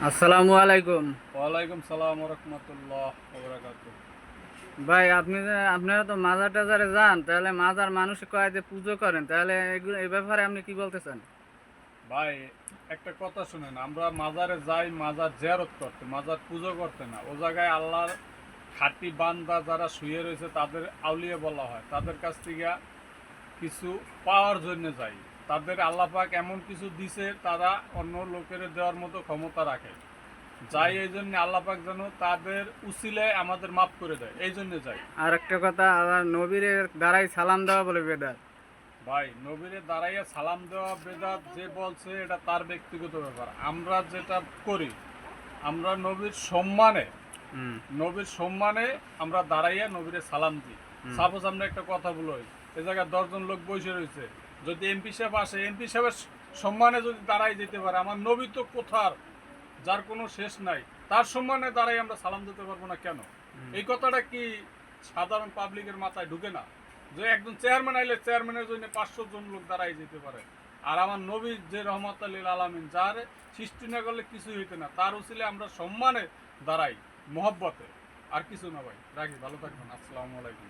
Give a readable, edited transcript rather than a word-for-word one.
আসসালামু আলাইকুম। ওয়ালাইকুম সালাম রহমতুল্লাহ ওবরাকাতুহ। ভাই আপনারা তো মাজার টাজারে যান, তাহলে মাজার মানুষ কয়েতে পুজো করেন, তাহলে এগুলো এই ব্যাপারে আপনি কি বলতে চান? ভাই, একটা কথা শুনেন, আমরা মাজারে যাই মাজার জিয়ারত করতে, মাজার পুজো করতে না। ও জায়গায় আল্লাহর খাঁটি বান্দা যারা শুয়ে রয়েছে তাদের আউলিয়া বলা হয়, তাদের কাছ থেকে কিছু পাওয়ার জন্য যাই। তাদের আল্লাহ পাক এমন কিছু দিছে তারা অন্য লোকের দেওয়ার মতো ক্ষমতা রাখে। যাই এই জন্য আল্লাহ পাক যেন তাদের উসিলায় আমাদের মাফ করে দেয়, এই জন্য যাই। আর একটা কথা, আবার নবীর দ্বারাই সালাম দেওয়া বলে বেদাত। ভাই, নবীরে দাঁড়াইয়া সালাম দেওয়া বেদাত যে বলছে এটা তার ব্যক্তিগত ব্যাপার। আমরা যেটা করি, আমরা হুম। নবীর সম্মানে আমরা দাঁড়াইয়া নবীরে সালাম দিই। সাপোজ আমরা একটা কথা বলি, এ জায়গায় 10 জন লোক বসে রয়েছে, যদি এমপি সাহেব আসে, এমপি সাহেবের সম্মানে যদি দাঁড়াই যেতে পারে, আমার নবী তো কোথার, যার কোনো শেষ নাই, তার সম্মানে দাঁড়াই আমরা সালাম দিতে পারবো না কেন? এই কথাটা কি সাধারণ পাবলিকের মাথায় ঢুকে না? যে একজন চেয়ারম্যান আইলে চেয়ারম্যানের জন্য 500 জন লোক দাঁড়াই যেতে পারে, আর আমার নবী যে রহমত আলীল আলামিন, যার সৃষ্টি না করলে কিছুই হইতে না, তার উচিলে আমরা সম্মানে দাঁড়াই, মহব্বতে, আর কিছু না। ভাই রাখি, ভালো থাকবেন। আসসালামু আলাইকুম।